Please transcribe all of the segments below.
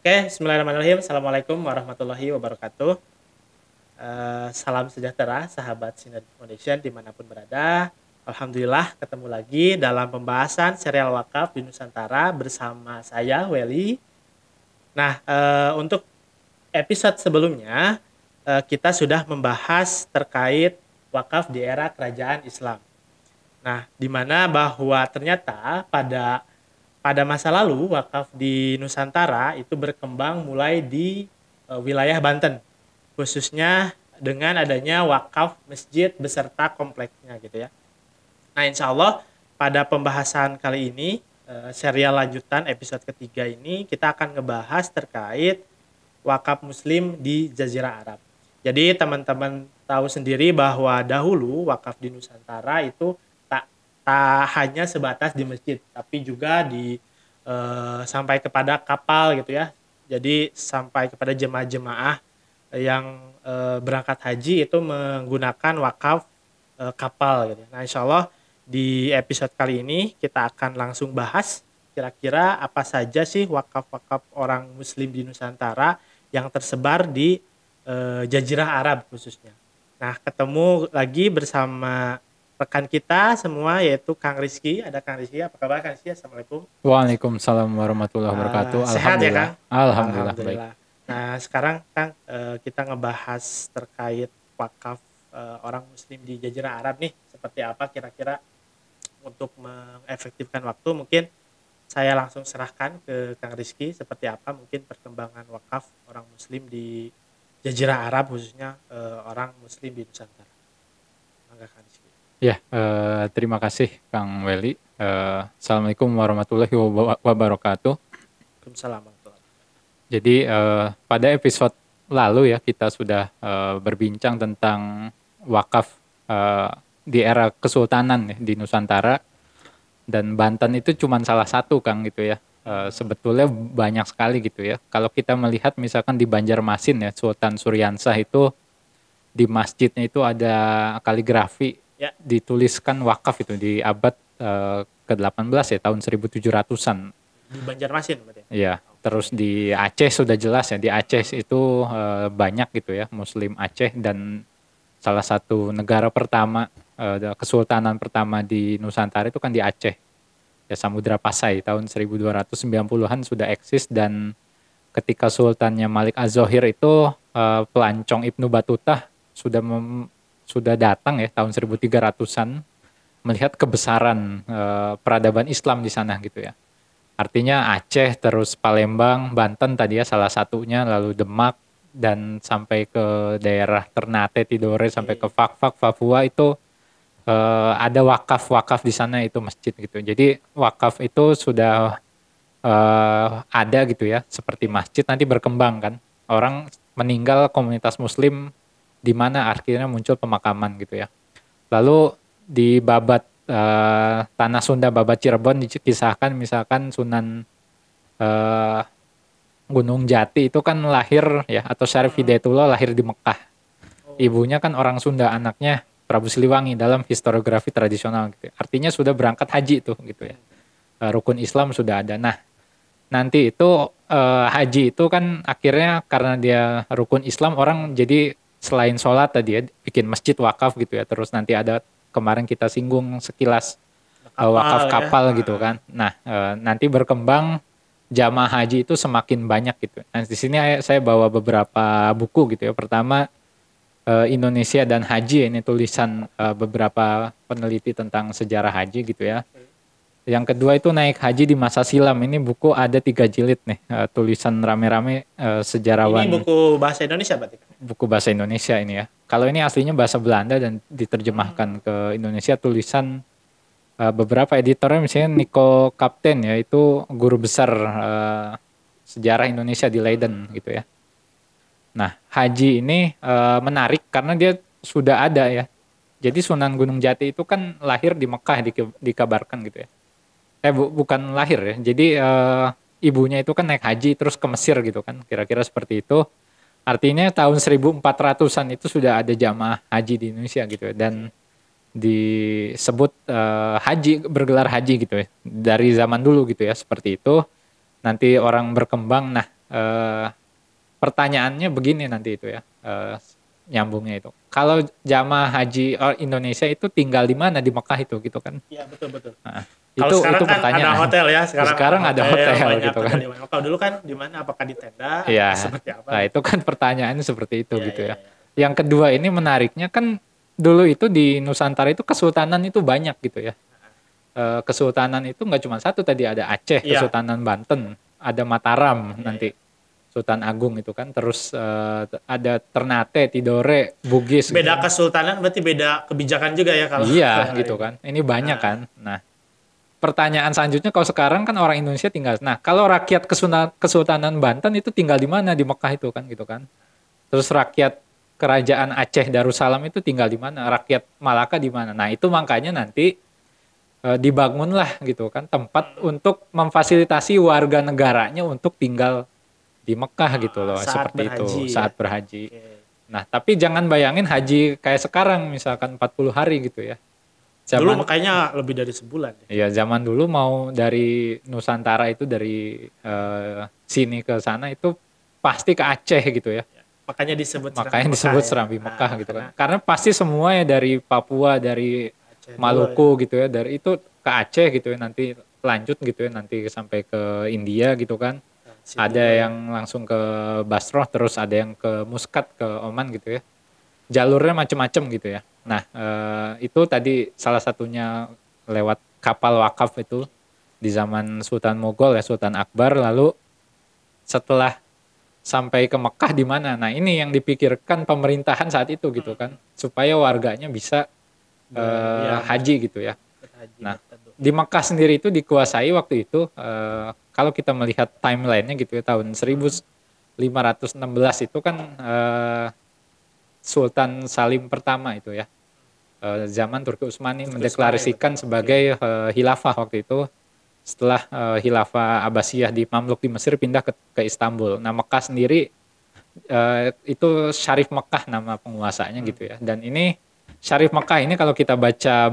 Oke, bismillahirrahmanirrahim. Assalamualaikum warahmatullahi wabarakatuh. Salam sejahtera, sahabat Sinergi Foundation dimanapun berada. Alhamdulillah ketemu lagi dalam pembahasan serial wakaf di Nusantara bersama saya, Welly. Nah, untuk episode sebelumnya, kita sudah membahas terkait wakaf di era kerajaan Islam. Nah, di mana bahwa ternyata pada masa lalu wakaf di Nusantara itu berkembang mulai di wilayah Banten, khususnya dengan adanya wakaf masjid beserta kompleksnya gitu ya. Nah, insya Allah pada pembahasan kali ini, serial lanjutan episode ketiga ini kita akan ngebahas terkait wakaf muslim di Jazirah Arab. Jadi teman-teman tahu sendiri bahwa dahulu wakaf di Nusantara itu tak hanya sebatas di masjid, tapi juga sampai kepada kapal gitu ya. Jadi sampai kepada jemaah-jemaah yang berangkat haji itu menggunakan wakaf kapal gitu. Nah, insya Allah di episode kali ini kita akan langsung bahas kira-kira apa saja sih wakaf-wakaf orang muslim di Nusantara yang tersebar di Jazirah Arab khususnya. Nah, ketemu lagi bersama rekan kita semua yaitu Kang Rizky. Ada Kang Rizky, apa kabar Kang Rizky? Assalamualaikum. Waalaikumsalam warahmatullahi wabarakatuh. Sehat ya Alhamdulillah. Kang? Alhamdulillah baik. Alhamdulillah. Nah, sekarang Kang, kita ngebahas terkait wakaf orang muslim di Jazirah Arab nih. Seperti apa kira-kira untuk mengefektifkan waktu, mungkin saya langsung serahkan ke Kang Rizky seperti apa mungkin perkembangan wakaf orang muslim di Jazirah Arab, khususnya orang muslim di Nusantara. Mangga Kang Rizky. Ya, terima kasih Kang Welly. Assalamualaikum warahmatullahi wabarakatuh. Waalaikumsalam warahmatullahi wabarakatuh. Jadi pada episode lalu ya kita sudah berbincang tentang wakaf di era kesultanan ya, di Nusantara, dan Banten itu cuma salah satu Kang gitu ya. Sebetulnya banyak sekali gitu ya. Kalau kita melihat misalkan di Banjarmasin ya, Sultan Suryansah itu di masjidnya itu ada kaligrafi Ya, dituliskan wakaf itu di abad ke-18 ya, tahun 1700-an. di Banjarmasin berarti. Ya, terus di Aceh sudah jelas ya, di Aceh itu banyak gitu ya, Muslim Aceh, dan salah satu negara pertama, kesultanan pertama di Nusantara itu kan di Aceh. Ya, Samudra Pasai tahun 1290-an sudah eksis, dan ketika Sultannya Malik Az-Zohir itu pelancong Ibnu Batutah sudah datang ya tahun 1300-an melihat kebesaran peradaban Islam di sana gitu ya. Artinya Aceh, terus Palembang, Banten tadi ya salah satunya, lalu Demak, dan sampai ke daerah Ternate, Tidore, sampai ke Fak-Fak, Papua itu ada wakaf-wakaf di sana, itu masjid gitu. Jadi wakaf itu sudah ada gitu ya, seperti masjid nanti berkembang kan. Orang meninggal komunitas muslim di mana akhirnya muncul pemakaman gitu ya. Lalu di Babat Tanah Sunda, Babat Cirebon dikisahkan misalkan Sunan Gunung Jati itu kan lahir ya, atau Syarif Hidayatullah lahir di Mekah. Ibunya kan orang Sunda, anaknya Prabu Siliwangi dalam historiografi tradisional gitu. Artinya sudah berangkat haji tuh gitu ya. Rukun Islam sudah ada. Nah, nanti itu haji itu kan akhirnya karena dia rukun Islam, orang jadi selain sholat tadi ya bikin masjid wakaf gitu ya. Terus nanti ada kemarin kita singgung sekilas wakaf kapal gitu kan. Nah, nanti berkembang jamaah haji itu semakin banyak gitu. Nah, di sini saya bawa beberapa buku gitu ya. Pertama Indonesia dan Haji, ini tulisan beberapa peneliti tentang sejarah haji gitu ya. Yang kedua itu Naik Haji di Masa Silam. Ini buku ada 3 jilid nih, tulisan rame-rame sejarawan. Ini buku bahasa Indonesia berarti? Buku bahasa Indonesia ini ya. Kalau ini aslinya bahasa Belanda dan diterjemahkan ke Indonesia, tulisan beberapa editornya, misalnya Nico Kapten ya, itu guru besar sejarah Indonesia di Leiden gitu ya. Nah, haji ini menarik karena dia sudah ada ya. Jadi Sunan Gunung Jati itu kan lahir di Mekah, dikabarkan gitu ya. Bukan lahir ya. Jadi ibunya itu kan naik haji terus ke Mesir gitu kan. Kira-kira seperti itu. Artinya tahun 1400-an itu sudah ada jamaah haji di Indonesia gitu ya. Dan disebut haji, bergelar haji gitu ya. Dari zaman dulu gitu ya, seperti itu. Nanti orang berkembang. Nah, eh, pertanyaannya begini nanti itu ya, nyambungnya itu. Kalau jamaah haji Indonesia itu tinggal di mana di Mekah itu gitu kan? Iya, betul betul. Nah, Kalau sekarang itu kan ada pertanyaan. hotel ya, Sekarang ada hotel banyak gitu kan. hotel di mana. Kalau dulu kan di mana, apakah di tenda atau Iya. seperti apa? Nah, itu kan pertanyaannya seperti itu Iya, gitu iya, ya. iya. Yang kedua ini menariknya kan dulu itu di Nusantara itu kesultanan itu banyak gitu ya. Kesultanan itu nggak cuma satu tadi, ada Aceh, Iya. Kesultanan Banten, ada Mataram Iya, nanti. Sultan Agung itu kan, terus ada Ternate, Tidore, Bugis. Beda gitu. kesultanan berarti beda kebijakan juga ya kalau Iya kalau gitu ini. kan, ini banyak kan. Nah, pertanyaan selanjutnya kalau sekarang kan orang Indonesia tinggal. Nah, kalau rakyat Kesultanan Banten itu tinggal di mana di Mekah itu kan gitu kan. Terus rakyat Kerajaan Aceh Darussalam itu tinggal di mana? Rakyat Malaka di mana? Nah, itu makanya nanti dibangunlah gitu kan tempat untuk memfasilitasi warga negaranya untuk tinggal di Mekah gitu loh, Saat seperti itu berhaji, saat ya. berhaji. Oke. Nah, tapi jangan bayangin haji kayak sekarang misalkan 40 hari gitu ya. Dulu Zaman makanya lebih dari sebulan. ya zaman dulu mau dari Nusantara itu dari sini ke sana itu pasti ke Aceh gitu ya. Makanya disebut Makanya Serambi disebut Mekah, ya. Serambi Mekah gitu kan. Karena Karena pasti semua ya dari Papua, dari Aceh dulu, Maluku gitu ya, dari itu ke Aceh gitu ya, nanti lanjut gitu ya, nanti sampai ke India gitu kan. Transit Ada dulu, ya. yang langsung ke Basrah, terus ada yang ke Muscat, ke Oman gitu ya. Jalurnya macem-macem gitu ya. Nah, itu tadi salah satunya lewat kapal wakaf itu di zaman Sultan Mogol ya, Sultan Akbar. Lalu setelah sampai ke Mekah di mana? Nah, ini yang dipikirkan pemerintahan saat itu gitu kan, supaya warganya bisa haji gitu ya. Berhaji, Nah, betul. di Mekah sendiri itu dikuasai waktu itu kalau kita melihat timelinenya gitu ya, tahun 1516 itu kan Sultan Salim pertama itu ya, zaman Turki Utsmani mendeklarasikan sebagai khilafah waktu itu setelah khilafah Abbasiyah di Mamluk di Mesir pindah ke Istanbul. Nah, Mekah sendiri itu Syarif Mekah nama penguasanya gitu ya. Dan ini Syarif Mekah ini kalau kita baca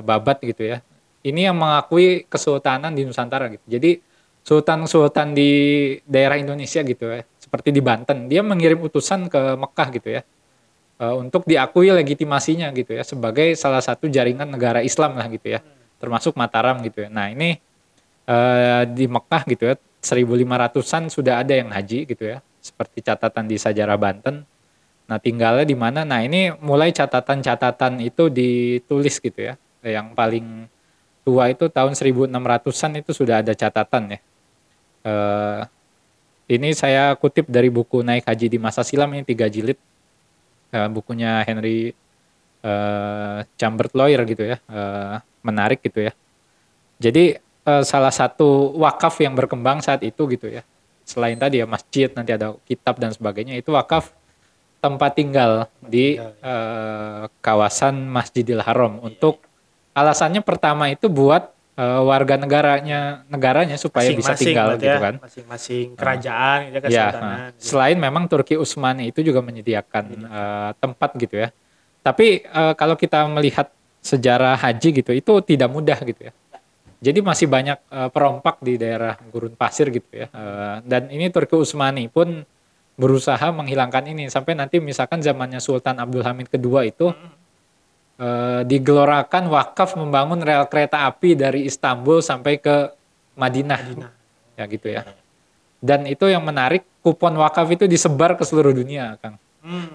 babat gitu ya, ini yang mengakui kesultanan di Nusantara gitu. Jadi sultan-sultan di daerah Indonesia gitu ya, seperti di Banten, dia mengirim utusan ke Mekah gitu ya, untuk diakui legitimasinya gitu ya, sebagai salah satu jaringan negara Islam lah gitu ya, termasuk Mataram gitu ya. Nah, ini di Mekah gitu ya, 1500-an sudah ada yang haji gitu ya, seperti catatan di Sajarah Banten. Nah, tinggalnya di mana? Nah, ini mulai catatan-catatan itu ditulis gitu ya. Yang paling tua itu tahun 1600-an itu sudah ada catatan ya. Ini saya kutip dari buku Naik Haji di Masa Silam, ini 3 jilid. Bukunya Henry Chambers Lawyer gitu ya. Menarik gitu ya. Jadi salah satu wakaf yang berkembang saat itu gitu ya. Selain tadi ya masjid, nanti ada kitab dan sebagainya, itu wakaf tempat tinggal di kawasan Masjidil Haram. Untuk alasannya pertama itu buat warga negaranya supaya bisa tinggal gitu kan. Masing-masing kerajaan gitu, Ya, kesultanan. selain memang Turki Utsmani itu juga menyediakan tempat gitu ya. Tapi kalau kita melihat sejarah haji gitu, itu tidak mudah gitu ya. Jadi masih banyak perompak di daerah gurun pasir gitu ya. Dan ini Turki Utsmani pun berusaha menghilangkan ini sampai nanti misalkan zamannya Sultan Abdul Hamid kedua itu digelorakan wakaf membangun rel kereta api dari Istanbul sampai ke Madinah. Ya gitu ya. Dan itu yang menarik, kupon wakaf itu disebar ke seluruh dunia, Kang.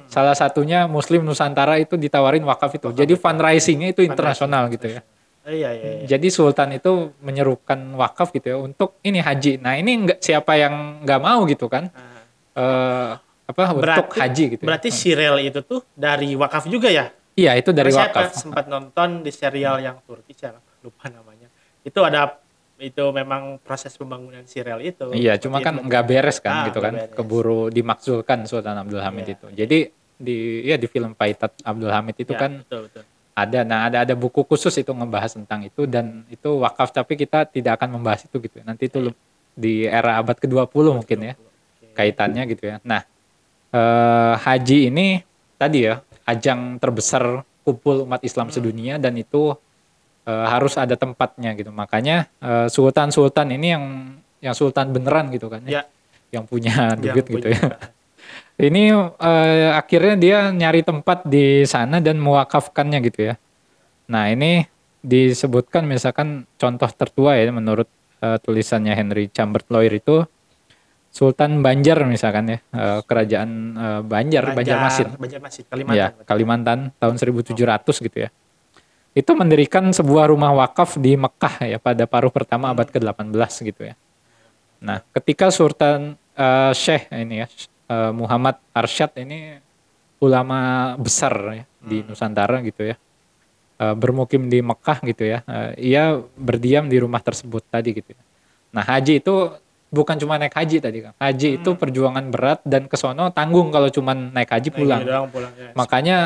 Salah satunya Muslim Nusantara itu ditawarin wakaf itu. Jadi fundraisingnya itu internasional gitu ya. Iya. Jadi Sultan itu menyerukan wakaf gitu ya untuk ini haji. Nah, ini siapa yang nggak mau gitu kan? Untuk haji gitu. Berarti serial itu tuh dari wakaf juga ya? Iya, itu dari Karena wakaf. saya sempat nonton di serial yang Turki, saya lupa namanya. Itu memang proses pembangunan serial itu. Iya, cuma kan nggak beres kan gitu kan. Beres. Keburu dimakzulkan Sultan Abdul Hamid itu. Jadi di film Paitat Abdul Hamid itu kan betul. ada buku khusus itu ngebahas tentang itu, dan itu wakaf, tapi kita tidak akan membahas itu gitu. Nanti itu di era abad ke-20 mungkin ya. Kaitannya gitu ya. Nah, haji ini tadi ya ajang terbesar kumpul umat Islam sedunia, dan itu harus ada tempatnya gitu. Makanya sultan-sultan ini yang sultan beneran gitu kan ya. yang punya duit Yang gitu punya. ya. Ini akhirnya dia nyari tempat di sana dan mewakafkannya gitu ya. Nah ini disebutkan misalkan contoh tertua ya menurut tulisannya Henry Chambers Lawyer itu Sultan Banjar misalkan ya, kerajaan Banjarmasin. Banjarmasin, Ya, Kalimantan. Kalimantan tahun 1700 gitu ya. Itu mendirikan sebuah rumah wakaf di Mekah ya pada paruh pertama abad ke-18 gitu ya. Nah, ketika Sultan Syekh ini ya, Muhammad Arsyad ini ulama besar ya di Nusantara gitu ya. Bermukim di Mekah gitu ya. Ia berdiam di rumah tersebut tadi gitu ya. Nah, haji itu bukan cuma naik haji tadi kan. Haji itu perjuangan berat dan kesono tanggung kalau cuma naik haji pulang. Naik doang pulang ya. Makanya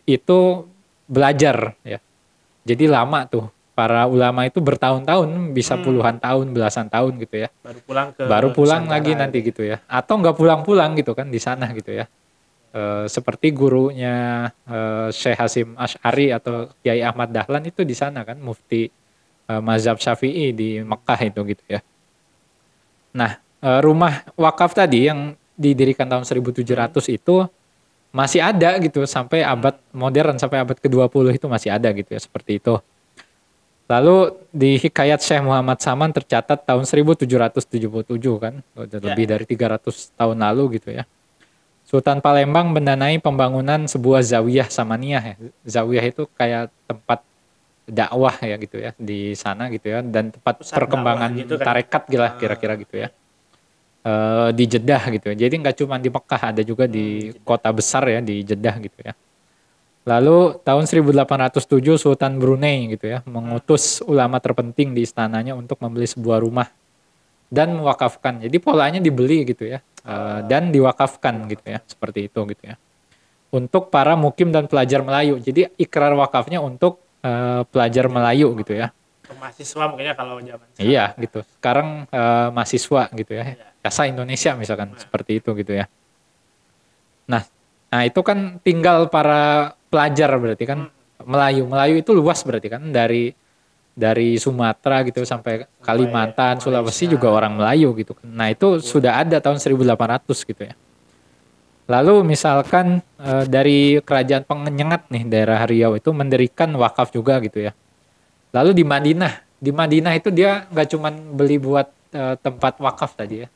itu belajar ya. Jadi lama tuh. Para ulama itu bertahun-tahun, bisa puluhan tahun, belasan tahun gitu ya. Baru pulang Lagi nanti gitu ya. Atau nggak pulang-pulang gitu kan di sana gitu ya. Seperti gurunya Syekh Hasyim Asy'ari atau Kiai Ahmad Dahlan itu di sana kan, mufti mazhab Syafi'i di Mekah itu gitu ya. Nah, rumah wakaf tadi yang didirikan tahun 1700 itu masih ada gitu sampai abad modern, sampai abad ke-20 itu masih ada gitu ya, seperti itu. Lalu di Hikayat Syekh Muhammad Saman tercatat tahun 1777 kan, udah lebih dari 300 tahun lalu gitu ya. Sultan Palembang mendanai pembangunan sebuah zawiyah samaniyah ya. Zawiyah itu kayak tempat dakwah ya gitu ya di sana gitu ya, dan tempat Pusat perkembangan dakwah gitu kan. tarekat gitu kira-kira gitu ya. Di Jeddah gitu ya. Jadi nggak cuma di Mekah, ada juga di kota besar ya di Jeddah gitu ya. Lalu tahun 1807 Sultan Brunei gitu ya mengutus ulama terpenting di istananya untuk membeli sebuah rumah dan mewakafkan. Jadi polanya dibeli gitu ya dan diwakafkan gitu ya, seperti itu gitu ya. Untuk para mukim dan pelajar Melayu. Jadi ikrar wakafnya untuk pelajar Melayu gitu ya. Mahasiswa mungkin ya kalau zaman sekarang. Iya gitu. Sekarang mahasiswa gitu ya. Jasa Indonesia misalkan seperti itu gitu ya. Nah itu kan tinggal para pelajar berarti kan Melayu. Melayu itu luas berarti kan dari Sumatera gitu sampai Kalimantan, Sulawesi juga orang Melayu gitu kan. Nah itu sudah ada tahun 1800 gitu ya. Lalu misalkan dari kerajaan Penyengat nih daerah Riau itu mendirikan wakaf juga gitu ya. Lalu di Madinah itu dia nggak cuman beli buat tempat wakaf tadi ya,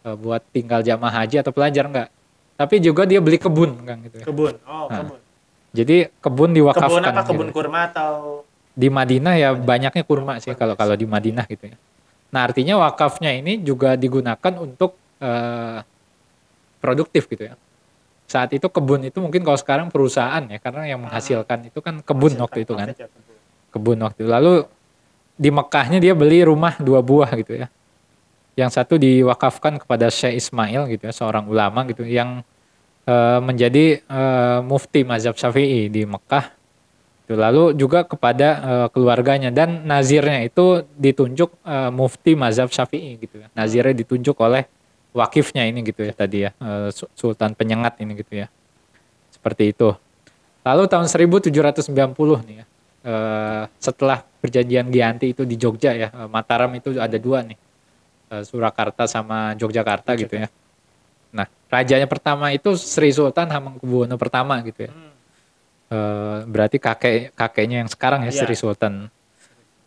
buat tinggal jamaah haji atau pelajar nggak, tapi juga dia beli kebun kan gitu ya. Kebun, kebun. Jadi kebun diwakafkan. Kebun apa? Kebun gitu. Kurma atau? Di Madinah ya banyaknya kurma sih kalau di Madinah gitu ya. Nah artinya wakafnya ini juga digunakan untuk produktif gitu ya. Saat itu kebun itu mungkin kalau sekarang perusahaan ya, karena yang menghasilkan itu kan kebun waktu itu kan. Kebun waktu itu. Lalu di Mekahnya dia beli rumah 2 buah gitu ya. Yang satu diwakafkan kepada Syekh Ismail gitu ya, seorang ulama gitu yang menjadi mufti mazhab Syafi'i di Mekah. Lalu juga kepada keluarganya, dan nazirnya itu ditunjuk mufti mazhab Syafi'i gitu ya. Nazirnya ditunjuk oleh wakifnya ini gitu ya tadi ya, Sultan Penyengat ini gitu ya. Seperti itu. Lalu tahun 1790 nih ya. Setelah perjanjian Giyanti itu di Jogja ya, Mataram itu ada 2 nih, Surakarta sama Yogyakarta gitu ya. Nah rajanya pertama itu Sri Sultan Hamengkubuwono pertama gitu ya. Berarti kakeknya yang sekarang ya, Sri Sultan.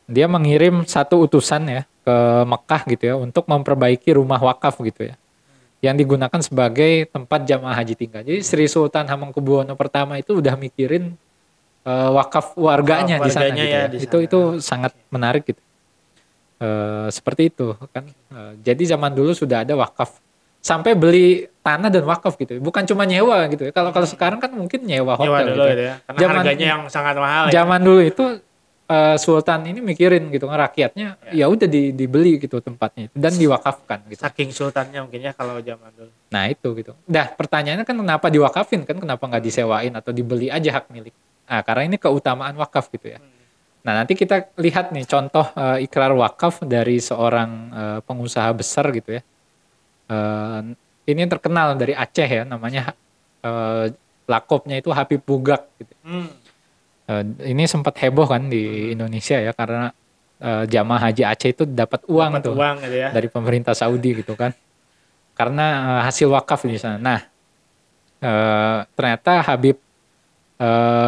Dia mengirim satu utusan ya ke Mekah gitu ya untuk memperbaiki rumah wakaf gitu ya, yang digunakan sebagai tempat jamaah haji tinggal. Jadi Sri Sultan Hamengkubuwono pertama itu udah mikirin wakaf warganya di sana gitu ya. Itu sangat menarik gitu. Seperti itu kan. Jadi zaman dulu sudah ada wakaf. Sampai beli tanah dan wakaf gitu. Bukan cuma nyewa gitu ya. Kalau sekarang kan mungkin nyewa hotel dulu gitu ya. Karena harganya yang sangat mahal zaman dulu itu Sultan ini mikirin gitu kan, rakyatnya ya udah dibeli gitu tempatnya dan diwakafkan gitu. Saking sultannya mungkin ya kalau zaman dulu. Nah itu gitu. Nah pertanyaannya kan kenapa diwakafin kan, kenapa nggak disewain atau dibeli aja hak milik. Nah karena ini keutamaan wakaf gitu ya. Nah nanti kita lihat nih contoh ikrar wakaf dari seorang pengusaha besar gitu ya. Ini terkenal dari Aceh ya, namanya lakopnya itu Habib Bugak gitu. Ini sempat heboh kan di Indonesia ya, karena jamaah haji Aceh itu dapat uang Dapat tuh uang gitu ya. dari pemerintah Saudi gitu kan. Karena hasil wakaf di sana. Nah, ternyata Habib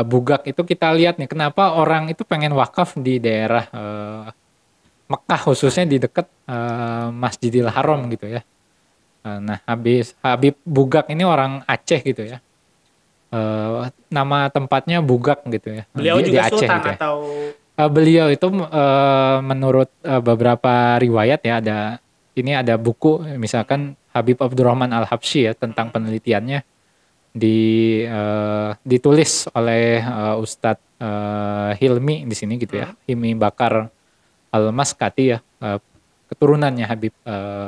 Bugak itu kita lihat nih kenapa orang itu pengen wakaf di daerah Mekah khususnya di dekat Masjidil Haram gitu ya. Nah, Habib Bugak ini orang Aceh gitu ya. Nama tempatnya Bugak gitu ya. Beliau Di juga Aceh sultan gitu ya. atau Beliau itu menurut beberapa riwayat ya ada buku misalkan Habib Abdurrahman Al-Habsyi ya tentang penelitiannya ditulis oleh Ustadz Hilmi di sini gitu ya. Hilmi Bakar Al-Maskati ya, keturunannya Habib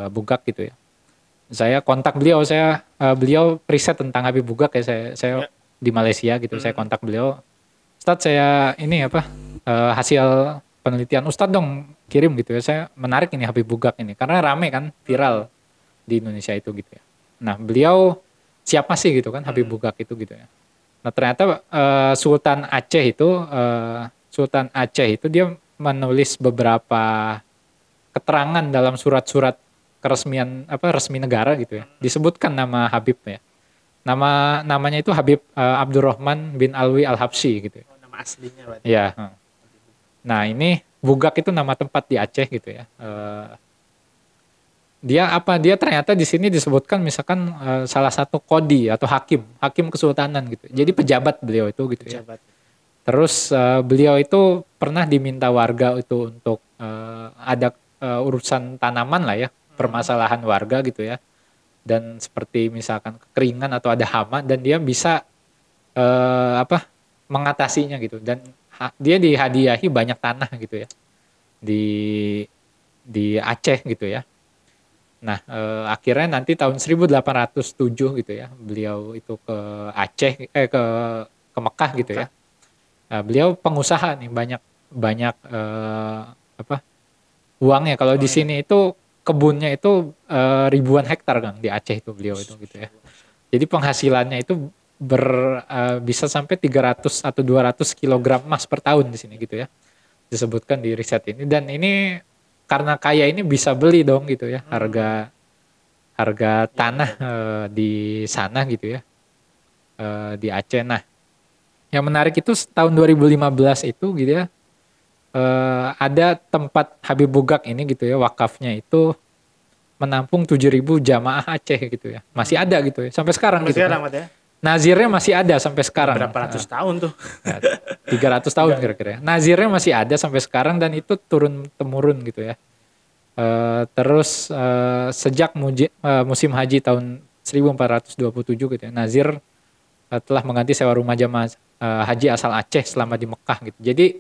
Bugak gitu ya. Saya kontak beliau, beliau riset tentang Habib Bugak ya, saya Ya. di Malaysia gitu, saya kontak beliau. Ustadz saya ini hasil penelitian Ustadz dong kirim gitu ya, saya menarik ini Habib Bugak ini, karena rame kan, viral di Indonesia itu gitu ya. Nah beliau siapa sih gitu kan Habib Bugak itu gitu ya. Nah ternyata Sultan Aceh itu dia menulis beberapa keterangan dalam surat-surat resmi negara gitu ya. Disebutkan nama Habib ya. Namanya itu Habib Abdurrahman bin Alwi Al-Habsyi gitu ya. Oh, nama aslinya berarti. Iya. Nah ini Bugak itu nama tempat di Aceh gitu ya. Dia ternyata di sini disebutkan misalkan salah satu kodi atau hakim kesultanan gitu. Jadi pejabat beliau itu gitu ya. Pejabat. Terus beliau itu pernah diminta warga itu untuk ada urusan tanaman lah ya, permasalahan warga gitu ya. Dan seperti misalkan kekeringan atau ada hama dan dia bisa mengatasinya gitu. Dan dia dihadiahi banyak tanah gitu ya. Di Aceh gitu ya. Nah, akhirnya nanti tahun 1807 gitu ya, beliau itu ke Aceh ke Mekah gitu ya. Beliau pengusaha nih, banyak uangnya. Kalau di sini itu kebunnya itu ribuan hektar kan di Aceh itu beliau itu gitu ya. Jadi penghasilannya itu bisa sampai 300 atau 200 kilogram emas per tahun di sini gitu ya. Disebutkan di riset ini, dan ini karena kaya ini bisa beli dong gitu ya, harga tanah di sana gitu ya, di Aceh. Nah, yang menarik itu tahun 2015 itu gitu ya, ada tempat Habib Bugak ini gitu ya, wakafnya itu menampung 7.000 jamaah Aceh gitu ya, masih ada gitu ya sampai sekarang gitu Sekarang, kan. ya. Nazirnya masih ada sampai sekarang. Berapa ratus tahun tuh? 300 tahun kira-kira. Nazirnya masih ada sampai sekarang dan itu turun temurun gitu ya. Terus sejak musim haji tahun 1427 gitu ya, Nazir telah mengganti sewa rumah jamaah haji asal Aceh selama di Mekah gitu. Jadi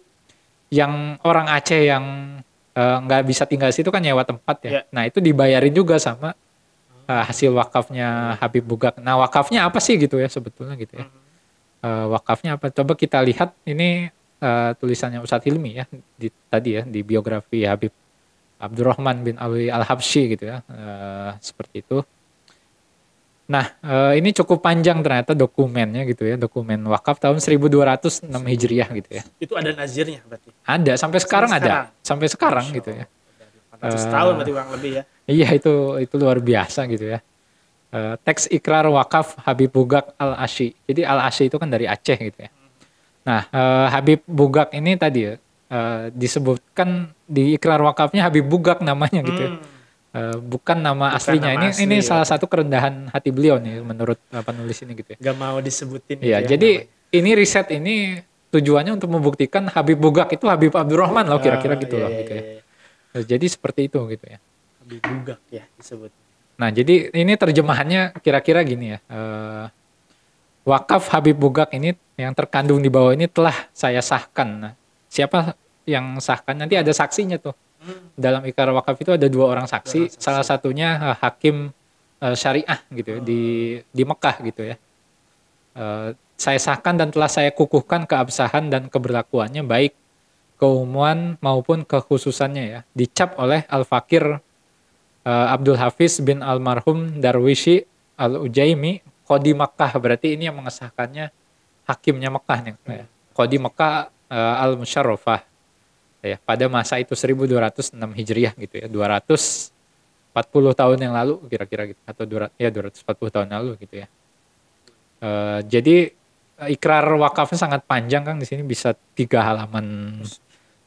yang orang Aceh yang nggak bisa tinggal di situ kan nyewa tempat ya. Ya. Nah itu dibayarin juga sama hasil wakafnya Habib Bugak. Nah wakafnya apa sih gitu ya sebetulnya gitu ya. Wakafnya apa? Coba kita lihat ini tulisannya Ustadz Hilmi ya tadi ya di biografi Habib Abdurrahman bin Alwi Al-Habsyi gitu ya, seperti itu. Nah ini cukup panjang ternyata dokumennya gitu ya, dokumen wakaf tahun 1206 Hijriah gitu ya. Itu ada nazirnya berarti? Ada sampai sekarang ada, sampai sekarang gitu ya. 400 tahun berarti kurang lebih ya. Iya itu luar biasa gitu ya. Teks ikrar wakaf Habib Bugak Al-Asyi. Jadi Al-Asyi itu kan dari Aceh gitu ya. Nah Habib Bugak ini tadi ya disebutkan di ikrar wakafnya Habib Bugak namanya gitu ya. Bukan nama aslinya. Nama Ini asli, salah satu kerendahan hati beliau nih menurut penulis ini gitu ya. Gak mau disebutin. Iya, gitu ya, jadi namanya. ini riset ini tujuannya untuk membuktikan Habib Bugak itu Habib Abdurrahman loh kira-kira gitu loh gitu ya. Jadi seperti itu gitu ya. Habib Bugak ya disebut. Nah jadi ini terjemahannya kira-kira gini ya. Wakaf Habib Bugak ini yang terkandung di bawah ini telah saya sahkan. Nah, siapa yang sahkan? Nanti ada saksinya tuh. Dalam ikrar wakaf itu ada 2 orang saksi. Salah satunya hakim syariah gitu ya, di Mekah gitu ya. Saya sahkan dan telah saya kukuhkan keabsahan dan keberlakuannya baik keumuman maupun kekhususannya ya. Dicap oleh Al-Fakir Abdul Hafiz bin Almarhum Darwishi Al-Ujaimi Qadi Makkah, berarti ini yang mengesahkannya hakimnya Mekah nih. Qadi Makkah Al-Musyarrafah. ya pada masa itu 1206 Hijriah gitu ya, 240 tahun yang lalu kira-kira gitu, atau 240 tahun lalu gitu ya. Jadi ikrar wakafnya sangat panjang, Kang, di sini bisa 3 halaman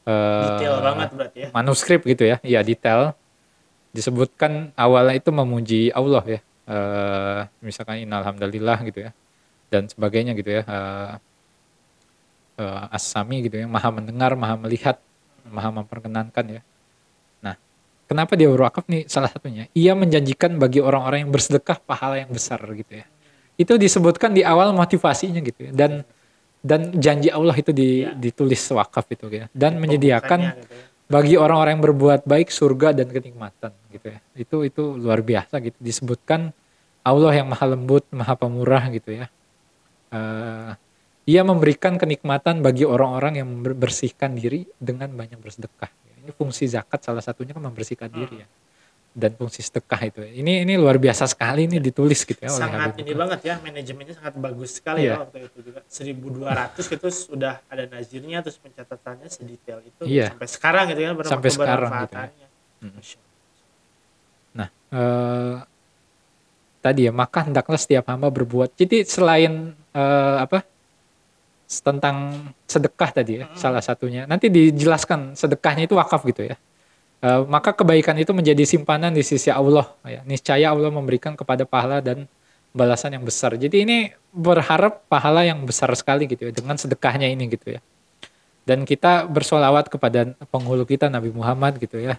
Detail banget berarti ya. manuskrip gitu ya. Iya, detail. Disebutkan awalnya itu memuji Allah ya. Misalkan innalhamdalillah gitu ya. Dan sebagainya gitu ya. As-Sami gitu ya, maha mendengar, maha melihat, maha memperkenankan ya. Nah, kenapa dia berwakaf nih? Salah satunya, ia menjanjikan bagi orang-orang yang bersedekah pahala yang besar gitu ya. Itu disebutkan di awal motivasinya gitu ya. Dan janji Allah itu ditulis wakaf itu ya. Dan menyediakan Gitu ya. bagi orang-orang yang berbuat baik surga dan kenikmatan gitu ya. Itu luar biasa gitu. Disebutkan Allah yang maha lembut, maha pemurah gitu ya. Ia memberikan kenikmatan bagi orang-orang yang membersihkan diri dengan banyak bersedekah. Ini fungsi zakat salah satunya kan membersihkan diri ya. Dan fungsi sedekah itu. Ini luar biasa sekali ini ditulis gitu ya oleh Sangat Habib ini banget ya, manajemennya sangat bagus sekali ya waktu itu juga. 1200 itu sudah ada nazirnya, terus pencatatannya sedetail itu sampai sekarang gitu ya, sampai sekarang gitu ya. Nah, tadi ya, maka hendaklah setiap hamba berbuat. Jadi selain tentang sedekah tadi ya, salah satunya. Nanti dijelaskan sedekahnya itu wakaf gitu ya. Maka kebaikan itu menjadi simpanan di sisi Allah. Ya. Niscaya Allah memberikan kepada pahala dan balasan yang besar. Jadi ini berharap pahala yang besar sekali gitu ya dengan sedekahnya ini gitu ya. Dan kita bersolawat kepada penghulu kita Nabi Muhammad gitu ya.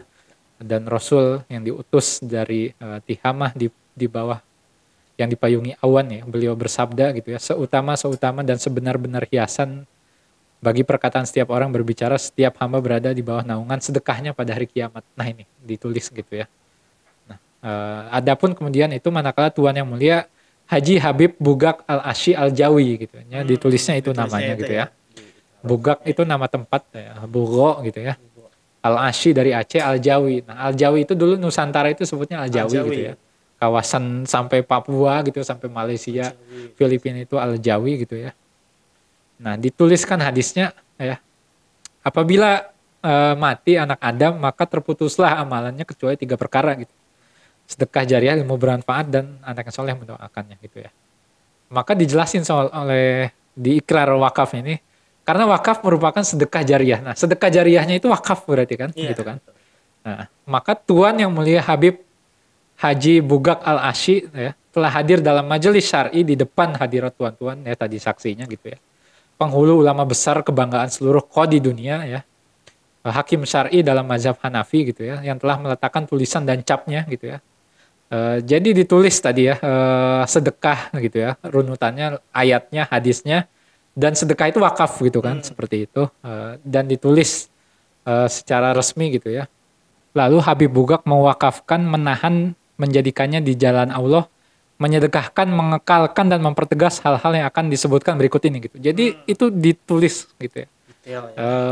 Dan Rasul yang diutus dari Tihamah di bawah yang dipayungi awan ya. Beliau bersabda gitu ya. Seutama dan sebenar-benar hiasan bagi perkataan setiap orang berbicara, setiap hamba berada di bawah naungan sedekahnya pada hari kiamat. Nah ini ditulis gitu ya. Nah, adapun kemudian itu manakala Tuhan yang mulia Haji Habib Bugak Al-Asy Al-Jawi gitu ya. Ditulisnya itu namanya gitu ya. Bugak itu nama tempat ya, Bugo gitu ya. Al-Asy dari Aceh, Al-Jawi. Nah, Al-Jawi itu dulu Nusantara itu sebutnya Al-Jawi gitu ya. Kawasan sampai Papua gitu, sampai Malaysia, Filipina itu Al-Jawi gitu ya. Nah, dituliskan hadisnya ya. Apabila mati anak Adam, maka terputuslah amalannya kecuali 3 perkara gitu. Sedekah jariah, ilmu bermanfaat, dan anak yang soleh mendoakannya gitu ya. Maka dijelasin oleh di ikrar wakaf ini, karena wakaf merupakan sedekah jariah. Nah, sedekah jariahnya itu wakaf berarti kan, gitu kan. Nah, maka Tuan yang mulia Habib Haji Bugak Al-Asy ya, telah hadir dalam majelis syar'i di depan hadirat tuan-tuan ya, tadi saksinya gitu ya. Penghulu ulama besar kebanggaan seluruh qadi dunia ya. Hakim syar'i dalam mazhab Hanafi gitu ya, yang telah meletakkan tulisan dan capnya gitu ya. Jadi ditulis tadi ya, sedekah gitu ya, runutannya, ayatnya, hadisnya, dan sedekah itu wakaf gitu kan, seperti itu. Dan ditulis secara resmi gitu ya. Lalu Habib Bugak mewakafkan, menahan, menjadikannya di jalan Allah, menyedekahkan, mengekalkan, dan mempertegas hal-hal yang akan disebutkan berikut ini gitu. Jadi itu ditulis gitu ya.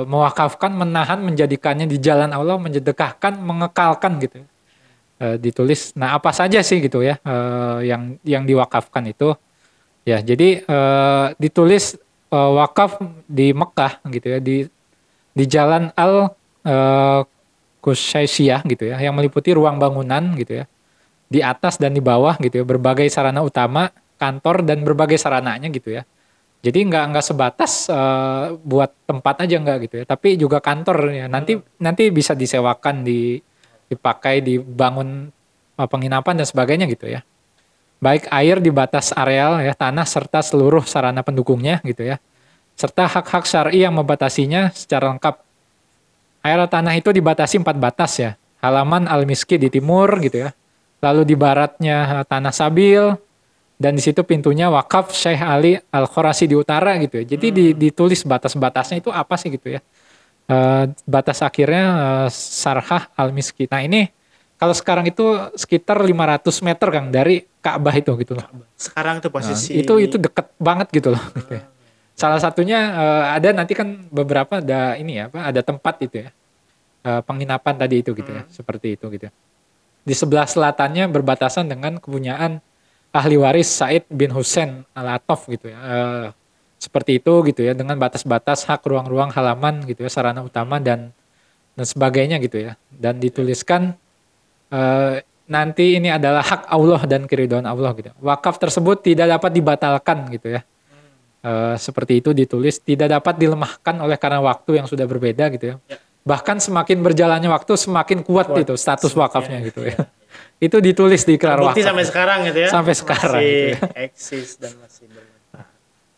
Mewakafkan, menahan, menjadikannya di jalan Allah, menyedekahkan, mengekalkan gitu ya. Ditulis. Nah, apa saja sih gitu ya yang diwakafkan itu ya. Jadi ditulis wakaf di Mekah gitu ya, di Jalan Al Qusaisyah gitu ya, yang meliputi ruang bangunan gitu ya, di atas dan di bawah gitu ya, berbagai sarana utama, kantor, dan berbagai sarananya gitu ya. Jadi nggak sebatas buat tempat aja nggak gitu ya, tapi juga kantor ya. Nanti bisa disewakan, dipakai, dibangun penginapan dan sebagainya gitu ya. Baik air di batas areal ya, tanah, serta seluruh sarana pendukungnya gitu ya. Serta hak-hak syar'i yang membatasinya secara lengkap. Air tanah itu dibatasi 4 batas ya. Halaman Al-Miski di timur gitu ya. Lalu di baratnya Tanah Sabil, dan di situ pintunya wakaf Syekh Ali Al-Khorasi di utara gitu ya. Jadi ditulis batas-batasnya itu apa sih gitu ya. Batas akhirnya Sarhah Al-Miski. Nah ini kalau sekarang itu sekitar 500 meter Kang dari Ka'bah itu gitu loh. Sekarang itu posisi itu deket banget gitu loh gitu ya. Salah satunya ada nanti kan beberapa ada ini ya, ada tempat itu ya. Penginapan tadi itu gitu ya, seperti itu gitu. Di sebelah selatannya berbatasan dengan kepunyaan ahli waris Said bin Hussein Al-Ataf gitu ya. Seperti itu gitu ya, dengan batas-batas hak ruang-ruang halaman gitu ya, sarana utama dan dan sebagainya gitu ya. Dan dituliskan nanti ini adalah hak Allah dan keridhaan Allah gitu. Wakaf tersebut tidak dapat dibatalkan gitu ya. Seperti itu ditulis, tidak dapat dilemahkan oleh karena waktu yang sudah berbeda gitu ya. Bahkan semakin berjalannya waktu semakin kuat itu status wakafnya gitu ya. Itu ditulis di ikrar wakaf. Bukti sampai sekarang gitu ya. Sampai sekarang masih gitu ya. eksis dan masih bermanfaat.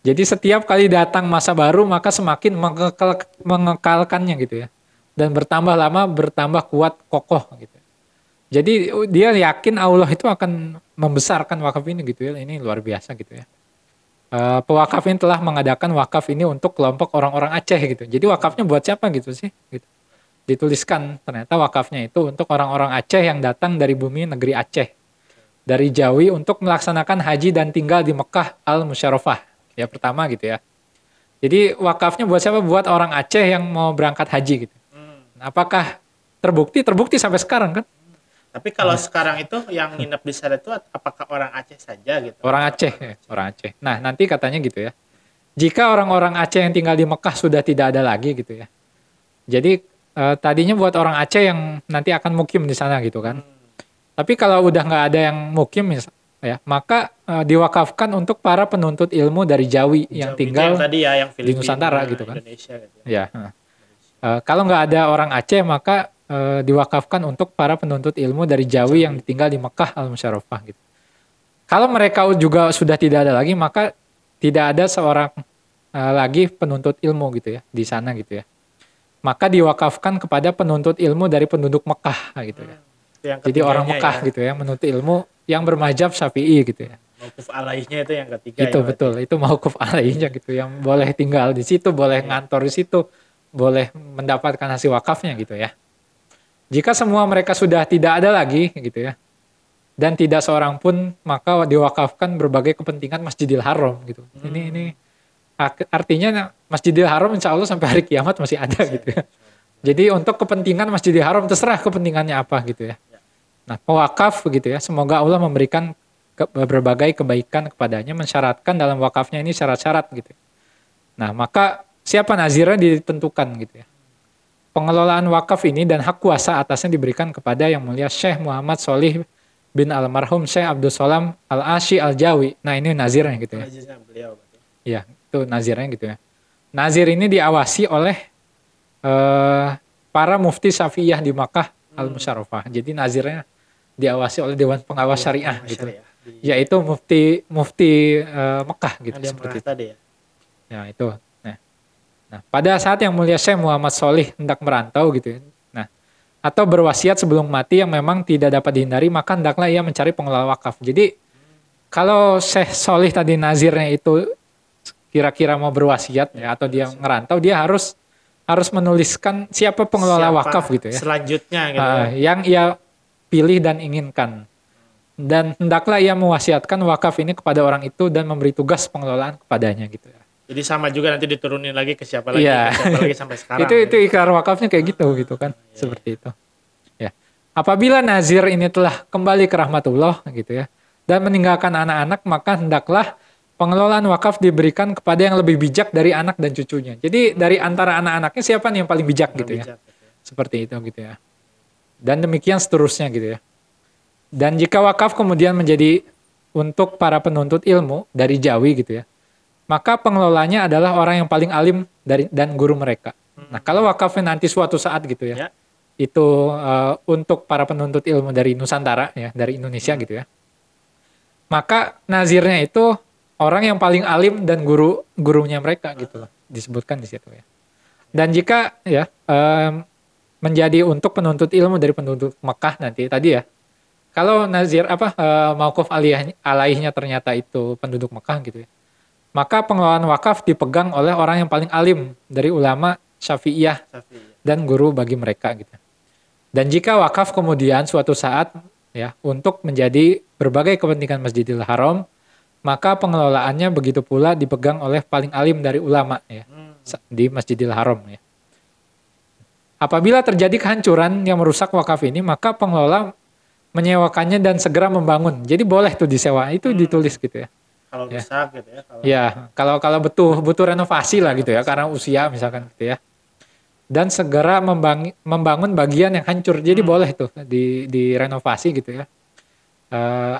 Jadi setiap kali datang masa baru maka semakin mengekalkannya gitu ya. Dan bertambah lama bertambah kuat kokoh gitu. Jadi dia yakin Allah itu akan membesarkan wakaf ini gitu ya. Ini luar biasa gitu ya. Pewakaf ini telah mengadakan wakaf ini untuk kelompok orang-orang Aceh gitu. Jadi wakafnya buat siapa gitu sih? Gitu. Dituliskan ternyata wakafnya itu untuk orang-orang Aceh yang datang dari bumi negeri Aceh. Dari Jawi untuk melaksanakan haji dan tinggal di Mekah Al-Musyarrafah. Ya pertama gitu ya. Jadi wakafnya buat siapa? Buat orang Aceh yang mau berangkat haji gitu. Apakah terbukti? Terbukti sampai sekarang kan? Tapi kalau sekarang itu yang nginep di sana itu apakah orang Aceh saja gitu? Orang Aceh, orang Aceh. Nah, nanti katanya gitu ya. Jika orang-orang Aceh yang tinggal di Mekah sudah tidak ada lagi gitu ya. Jadi tadinya buat orang Aceh yang nanti akan mukim di sana gitu kan. Tapi kalau udah nggak ada yang mukim ya, maka diwakafkan untuk para penuntut ilmu dari Jawi yang tinggal yang tadi ya, yang di Nusantara gitu kan. Indonesia gitu ya. Ya. Kalau nggak ada orang Aceh maka diwakafkan untuk para penuntut ilmu dari Jawi yang tinggal di Mekah Al-Musyarrafah gitu. Kalau mereka juga sudah tidak ada lagi, maka tidak ada seorang lagi penuntut ilmu gitu ya di sana gitu ya. Maka diwakafkan kepada penuntut ilmu dari penduduk Mekah gitu ya. Jadi orang Mekah gitu ya, menuntut ilmu yang bermadzhab Syafi'i gitu ya. Mauquf alaihnya itu yang ketiga. Itu ya, betul, itu mauquf alaihnya gitu, yang boleh tinggal di situ, boleh ngantor di situ, boleh mendapatkan hasil wakafnya gitu ya. Jika semua mereka sudah tidak ada lagi gitu ya, dan tidak seorang pun, maka diwakafkan berbagai kepentingan Masjidil Haram gitu. Ini artinya Masjidil Haram insya Allah sampai hari kiamat masih ada gitu ya. Jadi untuk kepentingan Masjidil Haram terserah kepentingannya apa gitu ya. Nah, pewakaf gitu ya, semoga Allah memberikan berbagai kebaikan kepadanya, mensyaratkan dalam wakafnya ini syarat-syarat gitu. Nah, maka siapa nazirnya ditentukan gitu ya. Pengelolaan wakaf ini dan hak kuasa atasnya diberikan kepada yang mulia Syekh Muhammad Sholih bin almarhum Syekh Abdul Salam Al-Asy Al-Jawi. Nah, ini nazirnya gitu ya. Nazirnya beliau. Ya, itu nazirnya gitu ya. Nazir ini diawasi oleh para mufti Syafi'iyah di Makkah Al-Musyarrafah. Jadi nazirnya diawasi oleh Dewan Pengawas Syariah gitu. Yaitu mufti Mekah gitu yang seperti itu. Tadi ya. Ya, itu. Nah, pada saat yang mulia Syekh Muhammad Sholih hendak merantau gitu ya. Nah, atau berwasiat sebelum mati yang memang tidak dapat dihindari, maka hendaklah ia mencari pengelola wakaf. Jadi kalau Syekh Sholih tadi nazirnya itu kira-kira mau berwasiat ya, atau dia ngerantau, dia harus menuliskan siapa pengelola wakaf gitu ya. Selanjutnya gitu. Yang ia pilih dan inginkan. Dan hendaklah ia mewasiatkan wakaf ini kepada orang itu dan memberi tugas pengelolaan kepadanya gitu ya. Jadi sama juga nanti diturunin lagi ke siapa lagi, Ya. ke siapa lagi sampai sekarang. itu ikrar wakafnya kayak gitu kan, seperti itu. Ya. Apabila nazir ini telah kembali ke rahmatullah gitu ya, dan meninggalkan anak-anak, maka hendaklah pengelolaan wakaf diberikan kepada yang lebih bijak dari anak dan cucunya. Jadi dari antara anak-anaknya siapa nih yang paling bijak gitu ya. Seperti itu gitu ya. Dan demikian seterusnya gitu ya. Dan jika wakaf kemudian menjadi untuk para penuntut ilmu dari Jawi gitu ya, maka pengelolanya adalah orang yang paling alim dan guru mereka. Nah, kalau wakafnya nanti suatu saat gitu ya, itu untuk para penuntut ilmu dari Nusantara ya, dari Indonesia gitu ya, maka nazirnya itu orang yang paling alim dan gurunya mereka gitu loh, disebutkan di situ ya. Dan jika ya menjadi untuk penuntut ilmu dari penuntut Mekah nanti tadi ya, kalau nazir mauquf alaihnya ternyata itu penduduk Mekah gitu ya, maka pengelolaan wakaf dipegang oleh orang yang paling alim dari ulama Syafi'iyah dan guru bagi mereka gitu. Dan jika wakaf kemudian suatu saat ya untuk menjadi berbagai kepentingan Masjidil Haram, maka pengelolaannya begitu pula dipegang oleh paling alim dari ulama ya di Masjidil Haram ya. Apabila terjadi kehancuran yang merusak wakaf ini, maka pengelola menyewakannya dan segera membangun. Jadi boleh tuh disewa, itu ditulis gitu ya. Kalau rusak gitu ya. Kalau butuh renovasi lah gitu ya, karena usia misalkan gitu ya. dan segera membangun bagian yang hancur. Jadi boleh tuh direnovasi gitu ya.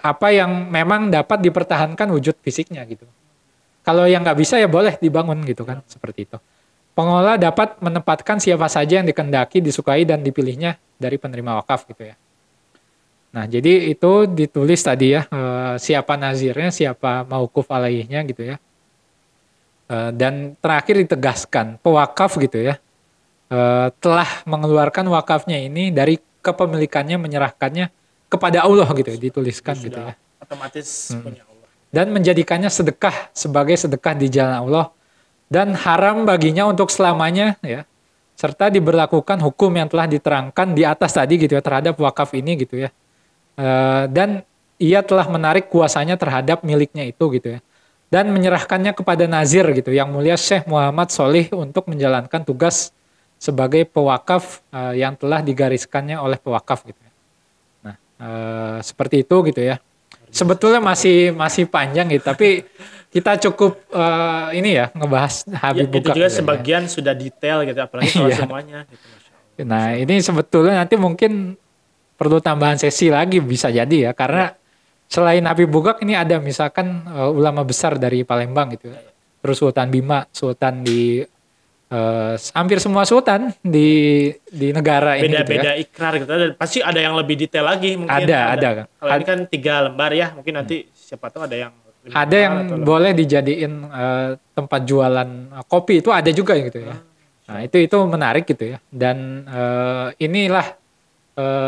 Apa yang memang dapat dipertahankan wujud fisiknya gitu. Kalau yang nggak bisa ya boleh dibangun gitu kan, seperti itu. Pengelola dapat menempatkan siapa saja yang dikehendaki, disukai, dan dipilihnya dari penerima wakaf gitu ya. Nah, jadi itu ditulis tadi ya, siapa nazirnya, siapa mauquf alaihnya gitu ya. Dan terakhir ditegaskan, pewakaf gitu ya, telah mengeluarkan wakafnya ini dari kepemilikannya, menyerahkannya kepada Allah gitu ya, dituliskan gitu ya. Otomatis punya Allah. Dan menjadikannya sedekah sebagai sedekah di jalan Allah, dan haram baginya untuk selamanya ya, serta diberlakukan hukum yang telah diterangkan di atas tadi gitu ya terhadap wakaf ini gitu ya. Dan ia telah menarik kuasanya terhadap miliknya itu gitu ya, dan menyerahkannya kepada nazir gitu yang mulia Syekh Muhammad Sholih untuk menjalankan tugas sebagai pewakaf yang telah digariskannya oleh pewakaf gitu ya. Nah, seperti itu gitu ya. Sebetulnya masih panjang gitu, tapi kita cukup ini ya ngebahas Habib Itu Bukak juga gitu sebagian sudah detail gitu, apalagi kalau semuanya gitu. Masya Allah. Nah, ini sebetulnya nanti mungkin perlu tambahan sesi lagi bisa jadi ya, karena selain Habib Bukak ini ada misalkan ulama besar dari Palembang gitu ya. Terus Sultan Bima, sultan di hampir semua sultan di negara ini gitu ya. Beda-beda ikrar gitu, dan pasti ada yang lebih detail lagi mungkin. Ada. Kalau ini kan 3 lembar ya, mungkin nanti siapa tahu ada yang ada yang boleh dijadiin tempat jualan kopi, itu ada juga gitu ya. Nah, itu menarik gitu ya. Dan inilah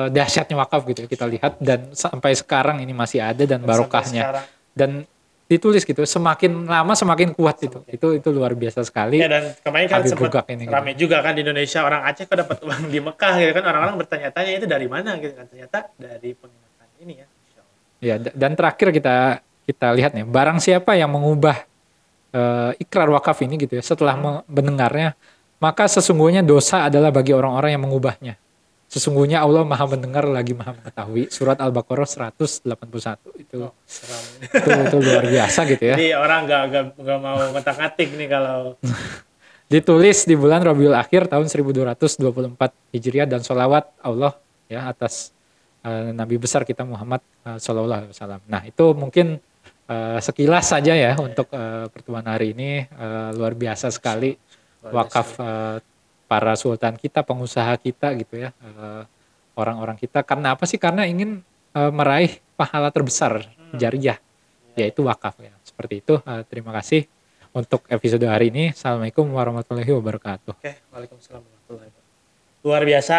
dahsyatnya wakaf gitu ya, kita lihat, dan sampai sekarang ini masih ada dan barokahnya. Dan ditulis gitu, semakin lama semakin kuat itu luar biasa sekali. Ya, dan kemarin kan Habib sempat Bukak ini rame gitu. juga kan di Indonesia, orang Aceh kok dapat uang di Mekah gitu kan, orang-orang bertanya-tanya itu dari mana gitu kan, ternyata dari penginapan ini ya. Masya Allah. Ya, dan terakhir kita lihat nih, barang siapa yang mengubah ikrar wakaf ini gitu ya setelah mendengarnya, maka sesungguhnya dosa adalah bagi orang-orang yang mengubahnya. Sesungguhnya Allah Maha mendengar lagi Maha mengetahui. Surat Al-Baqarah 181 itu. Itu luar biasa gitu ya. Jadi orang nggak mau ngotak-ngatik nih kalau Ditulis di bulan Rabiul Akhir tahun 1224 Hijriah, dan sholawat Allah ya atas Nabi besar kita Muhammad Sallallahu Alaihi Wasallam. Nah, itu mungkin sekilas saja ya untuk pertemuan hari ini. Luar biasa sekali wakaf para sultan kita, pengusaha kita gitu ya, orang-orang kita. Karena apa sih? Karena ingin meraih pahala terbesar jariah, yaitu wakaf ya. Seperti itu. Terima kasih untuk episode hari ini. Assalamualaikum warahmatullahi wabarakatuh. Oke, waalaikumsalam warahmatullahi wabarakatuh. Luar biasa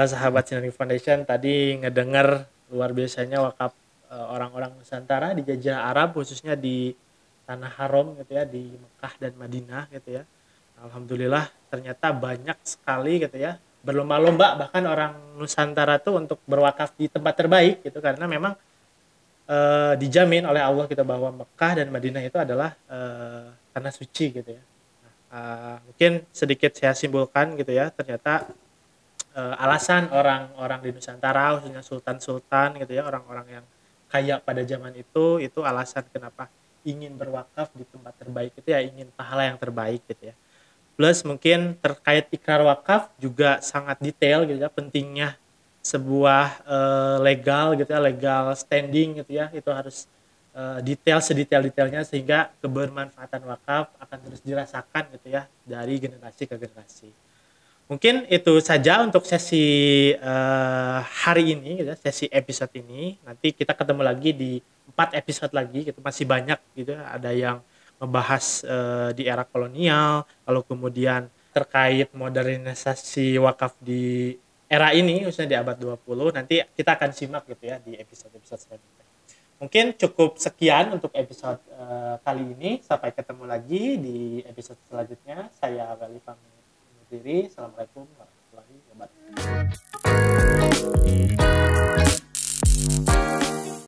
sahabat Sinari Foundation tadi ngedengar luar biasanya wakaf orang-orang Nusantara di Jazirah Arab, khususnya di Tanah Haram gitu ya, di Mekah dan Madinah gitu ya. Alhamdulillah ternyata banyak sekali gitu ya, berlomba-lomba bahkan orang Nusantara tuh untuk berwakaf di tempat terbaik gitu, karena memang dijamin oleh Allah kita bahwa Mekah dan Madinah itu adalah tanah suci gitu ya. Mungkin sedikit saya simpulkan gitu ya, ternyata alasan orang-orang di Nusantara khususnya sultan-sultan gitu ya, orang-orang yang kaya pada zaman itu alasan kenapa ingin berwakaf di tempat terbaik itu ya, ingin pahala yang terbaik gitu ya. Plus mungkin terkait ikrar wakaf juga sangat detail gitu ya, pentingnya sebuah legal gitu ya, legal standing gitu ya, itu harus detail sedetail-detailnya sehingga kebermanfaatan wakaf akan terus dirasakan gitu ya dari generasi ke generasi. Mungkin itu saja untuk sesi hari ini gitu ya, sesi episode ini. Nanti kita ketemu lagi di 4 episode lagi gitu, masih banyak gitu ya. Ada yang membahas di era kolonial, lalu kemudian terkait modernisasi wakaf di era ini khususnya di abad 20. Nanti kita akan simak gitu ya di episode-episode selanjutnya. Mungkin cukup sekian untuk episode kali ini. Sampai ketemu lagi di episode selanjutnya. Saya Gali pamit undur diri. Assalamualaikum warahmatullahi wabarakatuh.